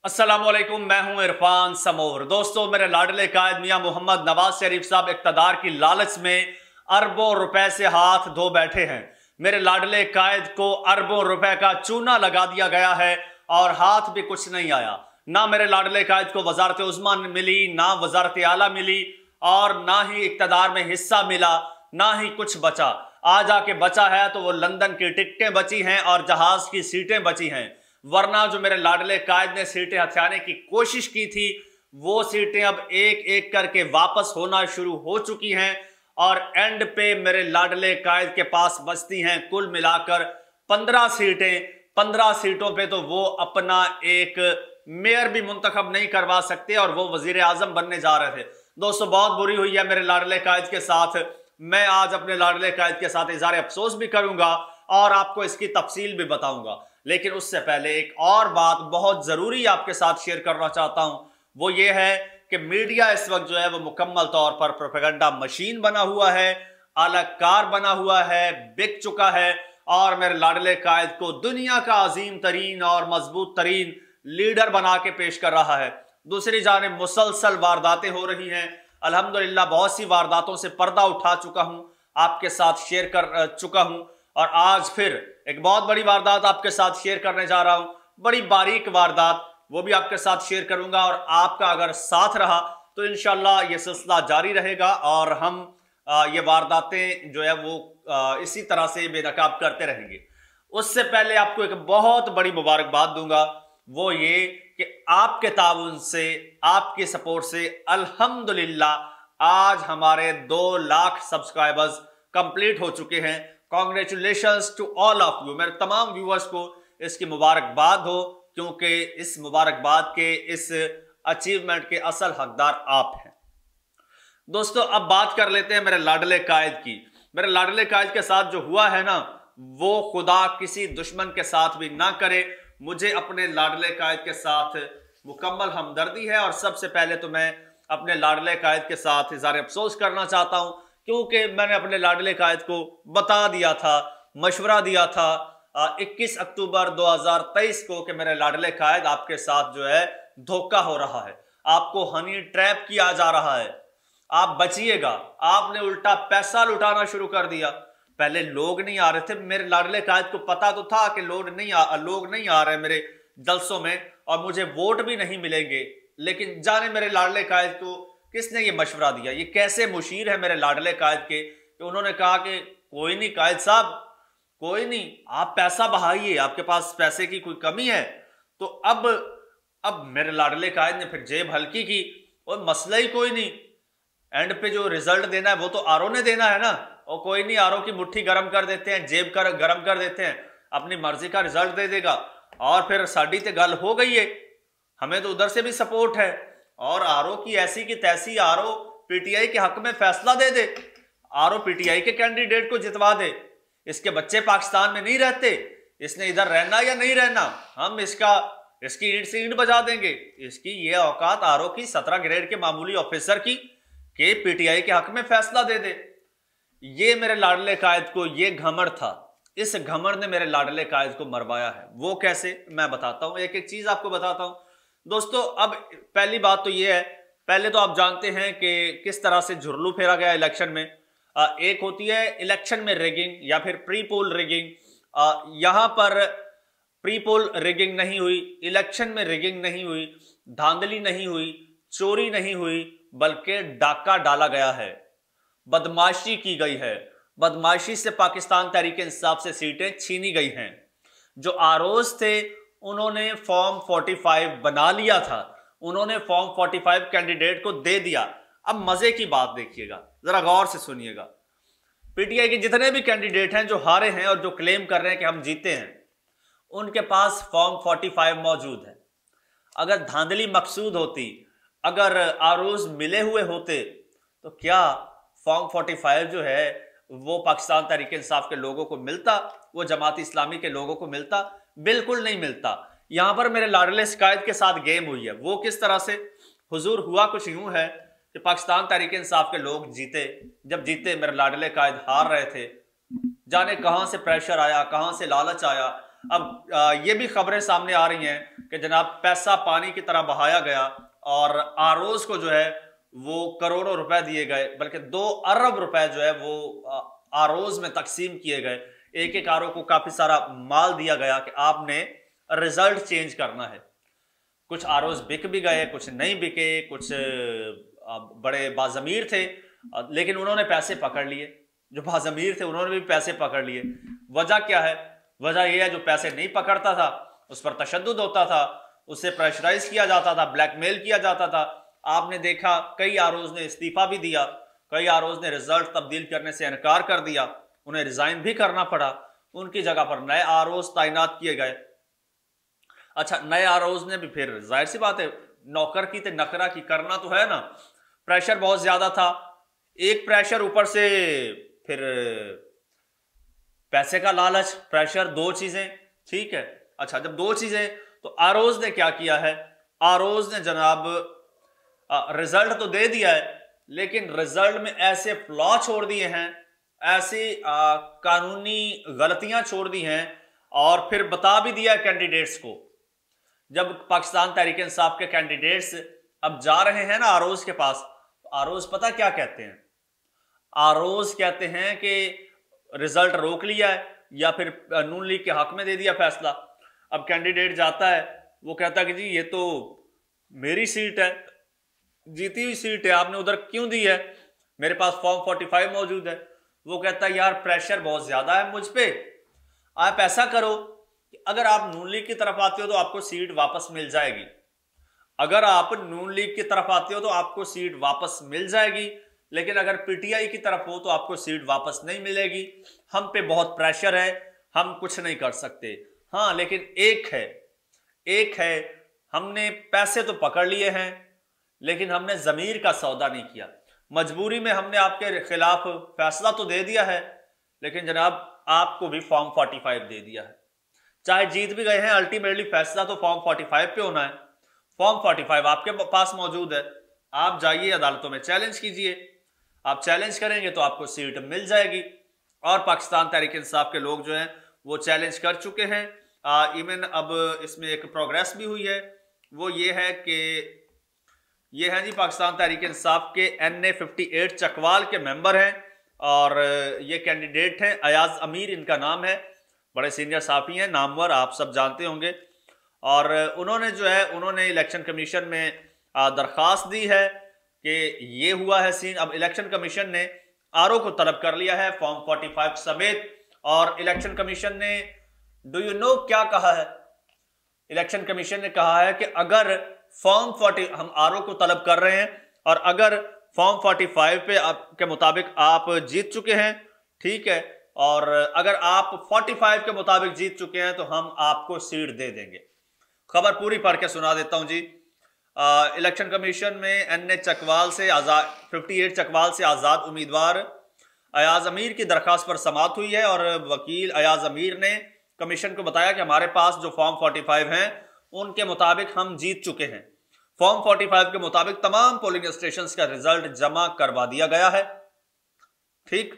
अस्सलामुअलैकुम, मैं हूं इरफान समोर। दोस्तों, मेरे लाडले कायद मियां मोहम्मद नवाज शरीफ साहब इक़्तिदार की लालच में अरबों रुपए से हाथ धो बैठे हैं। मेरे लाडले कायद को अरबों रुपए का चूना लगा दिया गया है और हाथ भी कुछ नहीं आया। ना मेरे लाडले कायद को वजारत उज़्मा मिली, ना वजारत आला मिली और ना ही इक़्तिदार में हिस्सा मिला, ना ही कुछ बचा। आज आके बचा है तो वो लंदन की टिकटें बची हैं और जहाज की सीटें बची हैं, वरना जो मेरे लाडले कायद ने सीटें हथियाने की कोशिश की थी वो सीटें अब एक एक करके वापस होना शुरू हो चुकी हैं और एंड पे मेरे लाडले कायद के पास बचती हैं कुल मिलाकर 15 सीटें। 15 सीटों पे तो वो अपना एक मेयर भी मुंतखब नहीं करवा सकते और वो वजीर आजम बनने जा रहे थे। दोस्तों, बहुत बुरी हुई है मेरे लाडले कायद के साथ। मैं आज अपने लाडले कायद के साथ इज़हार अफसोस भी करूंगा और आपको इसकी तफसील भी बताऊंगा, लेकिन उससे पहले एक और बात बहुत ज़रूरी आपके साथ शेयर करना चाहता हूं। वो ये है कि मीडिया इस वक्त जो है वो मुकम्मल तौर पर प्रोपेगेंडा मशीन बना हुआ है, आलाकार बना हुआ है, बिक चुका है और मेरे लाडले कायद को दुनिया का अजीम तरीन और मजबूत तरीन लीडर बना के पेश कर रहा है। दूसरी जानिब मुसलसल वारदातें हो रही हैं। अल्हम्दुलिल्लाह बहुत सी वारदातों से पर्दा उठा चुका हूं, आपके साथ शेयर कर चुका हूं और आज फिर एक बहुत बड़ी वारदात आपके साथ शेयर करने जा रहा हूं। बड़ी बारीक वारदात, वो भी आपके साथ शेयर करूंगा और आपका अगर साथ रहा तो इंशाल्लाह ये सिलसिला जारी रहेगा और हम ये वारदातें जो है वो इसी तरह से बेनकाब करते रहेंगे। उससे पहले आपको एक बहुत बड़ी मुबारकबाद दूंगा, वो ये कि आपके ताउन से, आपके सपोर्ट से अल्हम्दुलिल्लाह आज हमारे 2 लाख सब्सक्राइबर्स कंप्लीट हो चुके हैं। Congratulations to all of you. मेरे तमाम व्यूअर्स को इसकी मुबारकबाद हो, क्योंकि इस मुबारकबाद के, इस अचीवमेंट के असल हकदार आप हैं। दोस्तों, अब बात कर लेते हैं मेरे लाडले कायद की। मेरे लाडले कायद के साथ जो हुआ है ना, वो खुदा किसी दुश्मन के साथ भी ना करे। मुझे अपने लाडले कायद के साथ मुकम्मल हमदर्दी है और सबसे पहले तो मैं अपने लाडले कायद के साथ इज़हार अफसोस करना चाहता हूं, क्योंकि मैंने अपने लाडले कायद को बता दिया था, मशवरा दिया था 21 अक्टूबर 2023 को कि मेरे लाडले कायद आपके साथ जो है धोखा हो रहा है, आपको हनी ट्रैप किया जा रहा है, आप बचिएगा। आपने उल्टा पैसा लुटाना शुरू कर दिया। पहले लोग नहीं आ रहे थे, मेरे लाडले कायद को पता तो था कि लोग नहीं आ रहे मेरे जलसों में और मुझे वोट भी नहीं मिलेंगे, लेकिन जाने मेरे लाडले कायद को किसने ये मशवरा दिया। ये कैसे मुशीर है मेरे लाडले कायद के कि उन्होंने कहा कि कोई नहीं कायद साहब, कोई नहीं, आप पैसा बहाइए, आपके पास पैसे की कोई कमी है। तो अब मेरे लाडले कायद ने फिर जेब हल्की की और मसला ही कोई नहीं, एंड पे जो रिजल्ट देना है वो तो आरओ ने देना है ना, और कोई नहीं, आरओ की मुट्ठी गर्म कर देते हैं, जेब गर्म कर देते हैं, अपनी मर्जी का रिजल्ट दे देगा और फिर साड़ी ते गल हो गई है। हमें तो उधर से भी सपोर्ट है और आरओ की ऐसी की तैसी, आरओ पीटीआई के हक में फैसला दे दे, आरओ पीटीआई के कैंडिडेट को जितवा दे। इसके बच्चे पाकिस्तान में नहीं रहते, इसने इधर रहना या नहीं रहना, हम इसकी ईंट से ईंट बजा देंगे। इसकी ये औकात आरओ की 17 ग्रेड के मामूली ऑफिसर की के पीटीआई के हक में फैसला दे दे। ये मेरे लाडले कायद को ये घमंड था, इस घमंड ने मेरे लाडले कायद को मरवाया है। वो कैसे, मैं बताता हूं, एक एक चीज आपको बताता हूं। दोस्तों, अब पहली बात तो ये है, पहले तो आप जानते हैं कि किस तरह से झुरलू फेरा गया इलेक्शन में। एक होती है इलेक्शन में रिगिंग या फिर प्री पोल रिगिंग। यहां पर प्री पोल रिगिंग नहीं हुई, इलेक्शन में रिगिंग नहीं हुई, धांधली नहीं हुई, चोरी नहीं हुई, बल्कि डाका डाला गया है, बदमाशी की गई है। बदमाशी से पाकिस्तान तहरीक इंसाफ से सीटें छीनी गई हैं। जो आरओज थे उन्होंने फॉर्म 45 बना लिया था, उन्होंने फॉर्म 45 कैंडिडेट को दे दिया। अब मजे की बात देखिएगा, जरा गौर से सुनिएगा। पीटीआई के जितने भी कैंडिडेट हैं जो हारे हैं और जो क्लेम कर रहे हैं कि हम जीते हैं, उनके पास फॉर्म 45 मौजूद है। अगर धांधली मकसूद होती, अगर आरोज मिले हुए होते, तो क्या फॉर्म 45 जो है वो पाकिस्तान तहरीक इंसाफ के लोगों को मिलता, वो जमात इस्लामी के लोगों को मिलता? बिल्कुल नहीं मिलता। यहां पर मेरे लाडले कायद के साथ गेम हुई है। वो किस तरह से हुजूर, हुआ कुछ यूं है कि पाकिस्तान तहरीक इंसाफ के लोग जीते, जब जीते मेरे लाडले कायद हार रहे थे। जाने कहां से प्रेशर आया, कहां से लालच आया, अब ये भी खबरें सामने आ रही हैं कि जनाब पैसा पानी की तरह बहाया गया और आरओज को जो है वो करोड़ों रुपए दिए गए, बल्कि 2 अरब रुपए जो है वो आरओज में तकसीम किए गए। एक एक आरओ को काफी सारा माल दिया गया कि आपने रिजल्ट चेंज करना है। कुछ आरओज बिक भी गए, कुछ नहीं बिके, कुछ बड़े बाज़मीर थे लेकिन उन्होंने पैसे पकड़ लिए। जो बाज़मीर थे उन्होंने भी पैसे पकड़ लिए। वजह क्या है? वजह यह है जो पैसे नहीं पकड़ता था उस पर तशद्दुद होता था, उससे प्रेशराइज किया जाता था, ब्लैकमेल किया जाता था। आपने देखा कई आरओज ने इस्तीफा भी दिया, कई आरओज ने रिजल्ट तब्दील करने से इनकार कर दिया, उन्हें रिजाइन भी करना पड़ा। उनकी जगह पर नए आरओज तैनात किए गए। अच्छा, नए आरओज ने भी फिर जाहिर सी बात है नौकर की ते नखरा की करना तो है ना। प्रेशर बहुत ज्यादा था, एक प्रेशर ऊपर से फिर पैसे का लालच, प्रेशर, 2 चीजें। ठीक है, अच्छा जब 2 चीजें, तो आरओज ने क्या किया है? आरओज ने जनाब रिजल्ट तो दे दिया है लेकिन रिजल्ट में ऐसे फ्लॉ छोड़ दिए हैं, ऐसी कानूनी गलतियां छोड़ दी हैं और फिर बता भी दिया कैंडिडेट्स को। जब पाकिस्तान तहरीक इंसाफ के कैंडिडेट्स अब जा रहे हैं ना आरओज के पास, आरओज पता क्या कहते हैं? आरओज कहते हैं कि रिजल्ट रोक लिया है या फिर नून लीग के हक में दे दिया फैसला। अब कैंडिडेट जाता है, वो कहता है कि जी ये तो मेरी सीट है, जीती हुई सीट है, आपने उधर क्यों दी है? मेरे पास फॉर्म 45 मौजूद है। वो कहता है यार प्रेशर बहुत ज्यादा है मुझ पे, आप ऐसा करो कि अगर आप नून लीग की तरफ आते हो तो आपको सीट वापस मिल जाएगी। अगर आप नून लीग की तरफ आते हो तो आपको सीट वापस मिल जाएगी, लेकिन अगर पीटीआई की तरफ हो तो आपको सीट वापस नहीं मिलेगी। हम पे बहुत प्रेशर है, हम कुछ नहीं कर सकते। हाँ लेकिन एक है हमने पैसे तो पकड़ लिए हैं लेकिन हमने जमीर का सौदा नहीं किया। मजबूरी में हमने आपके खिलाफ फैसला तो दे दिया है लेकिन जनाब आपको भी फॉर्म 45 दे दिया है। चाहे जीत भी गए हैं, अल्टीमेटली फैसला तो फॉर्म 45 पे होना है। फॉर्म 45 आपके पास मौजूद है, आप जाइए अदालतों में चैलेंज कीजिए। आप चैलेंज करेंगे तो आपको सीट मिल जाएगी। और पाकिस्तान तहरीक इंसाफ के लोग जो हैं वो चैलेंज कर चुके हैं। इवन अब इसमें एक प्रोग्रेस भी हुई है, वो ये है कि ये हैं जी पाकिस्तान तहरीक इंसाफ के NA 58 चकवाल के मेंबर हैं और ये कैंडिडेट हैं, अयाज अमीर इनका नाम है, बड़े सीनियर साफी हैं, नामवर, आप सब जानते होंगे। और उन्होंने जो है उन्होंने इलेक्शन कमीशन में दरख्वास्त दी है कि ये हुआ है सीन। अब इलेक्शन कमीशन ने आरओ को तलब कर लिया है फॉर्म 45 समेत। और इलेक्शन कमीशन ने डू यू नो क्या कहा है? इलेक्शन कमीशन ने कहा है कि अगर फॉर्म 40 हम आरओ को तलब कर रहे हैं और अगर फॉर्म 45 पे के मुताबिक आप जीत चुके हैं, ठीक है, और अगर आप 45 के मुताबिक जीत चुके हैं तो हम आपको सीट दे देंगे। खबर पूरी पढ़ के सुना देता हूं जी। इलेक्शन कमीशन में NA चकवाल से 58 चकवाल से आजाद उम्मीदवार अयाज अमीर की दरखास्त पर समाअत हुई है और वकील अयाज अमीर ने कमीशन को बताया कि हमारे पास जो फॉर्म 45 हैं उनके मुताबिक हम जीत चुके हैं। फॉर्म 45 के मुताबिक तमाम पोलिंग स्टेशंस का रिजल्ट जमा करवा दिया गया है। ठीक,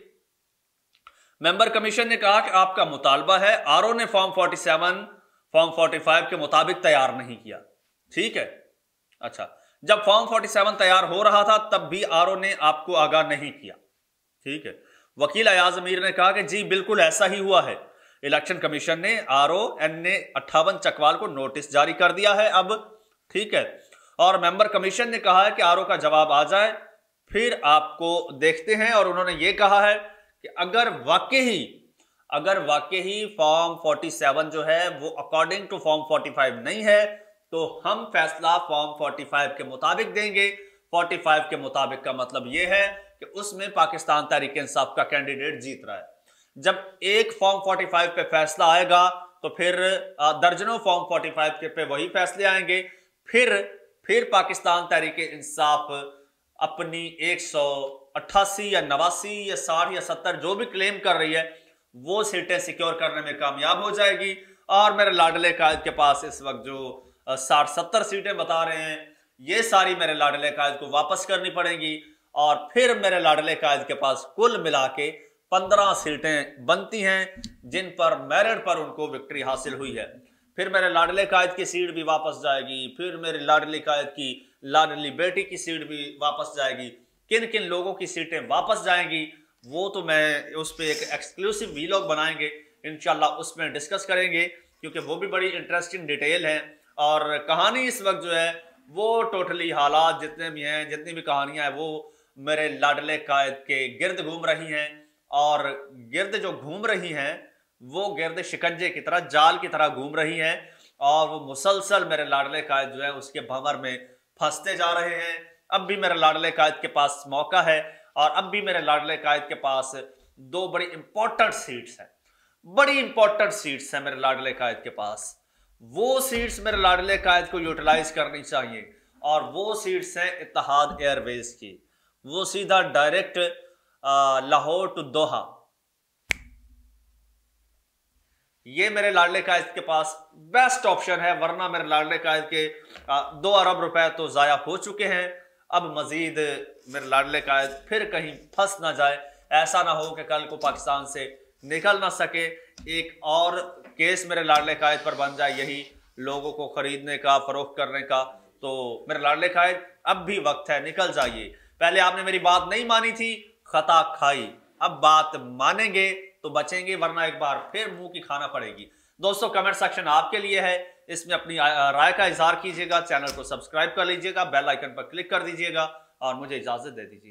मेंबर कमीशन ने कहा कि आपका मुतालबा है, आरओ ने फॉर्म 47 फॉर्म 45 के मुताबिक तैयार नहीं किया। ठीक है, अच्छा, जब फॉर्म 47 तैयार हो रहा था तब भी आरओ ने आपको आगाह नहीं किया। ठीक है, वकील अयाज अमीर ने कहा कि जी बिल्कुल ऐसा ही हुआ है। इलेक्शन कमीशन ने आरओ NA 58 चकवाल को नोटिस जारी कर दिया है अब। ठीक है, और मेंबर कमीशन ने कहा है कि आरओ का जवाब आ जाए फिर आपको देखते हैं। और उन्होंने ये कहा है कि अगर वाकई ही फॉर्म 47 जो है वो अकॉर्डिंग टू फॉर्म 45 नहीं है तो हम फैसला फॉर्म 45 के मुताबिक देंगे। 45 के मुताबिक का मतलब यह है कि उसमें पाकिस्तान तहरीक इंसाफ का कैंडिडेट जीत रहा है। जब एक फॉर्म 45 पे फैसला आएगा तो फिर दर्जनों फॉर्म 45 के पे वही फैसले आएंगे। फिर पाकिस्तान तहरीक इंसाफ अपनी 188 या 89 या 60 या 70 जो भी क्लेम कर रही है वो सीटें सिक्योर करने में कामयाब हो जाएगी। और मेरे लाडले कायद के पास इस वक्त जो 60-70 सीटें बता रहे हैं ये सारी मेरे लाडले कायद को वापस करनी पड़ेगी और फिर मेरे लाडले कायद के पास कुल मिला के 15 सीटें बनती हैं जिन पर मेरिट पर उनको विक्ट्री हासिल हुई है। फिर मेरे लाडले कायद की सीट भी वापस जाएगी, फिर मेरे लाडली कायद की लाडली बेटी की सीट भी वापस जाएगी। किन किन लोगों की सीटें वापस जाएंगी वो तो मैं उस पर एक एक्सक्लूसिव वीलॉग बनाएंगे इंशाल्लाह, उसमें डिस्कस करेंगे, क्योंकि वो भी बड़ी इंटरेस्टिंग डिटेल है। और कहानी इस वक्त जो है वो टोटली हालात जितने भी हैं, जितनी भी कहानियां हैं वो मेरे लाडले कायद के गिर्द घूम रही हैं। और गिर्द जो घूम रही हैं वो गिर्द शिकंजे की तरह, जाल की तरह घूम रही हैं, और वो मुसलसल मेरे लाडले कायद जो है उसके भंवर में फंसते जा रहे हैं। अब भी मेरे लाडले कायद के पास मौका है, और अब भी मेरे लाडले कायद के पास 2 बड़ी इंपॉर्टेंट सीट्स हैं, बड़ी इंपॉर्टेंट सीट्स हैं मेरे लाडले कायद के पास। वो सीट्स मेरे लाडले कायद को यूटिलाइज करनी चाहिए, और वो सीट्स हैं इत्तेहाद एयरवेज की। वो सीधा डायरेक्ट लाहौर टू दोहा, ये मेरे लाडले कायद के पास बेस्ट ऑप्शन है। वरना मेरे लाडले कायद के 2 अरब रुपए तो जाया हो चुके हैं। अब मजीद मेरे लाडले कायद फिर कहीं फंस ना जाए, ऐसा ना हो कि कल को पाकिस्तान से निकल ना सके, एक और केस मेरे लाडले कायद पर बन जाए, यही लोगों को खरीदने का, फरोख्त करने का। तो मेरे लाडले कायद अब भी वक्त है, निकल जाइए। पहले आपने मेरी बात नहीं मानी थी, खता खाई, अब बात मानेंगे तो बचेंगे, वरना एक बार फिर मुंह की खाना पड़ेगी। दोस्तों, कमेंट सेक्शन आपके लिए है, इसमें अपनी राय का इजहार कीजिएगा, चैनल को सब्सक्राइब कर लीजिएगा, बेल आइकन पर क्लिक कर दीजिएगा, और मुझे इजाजत दे दीजिए।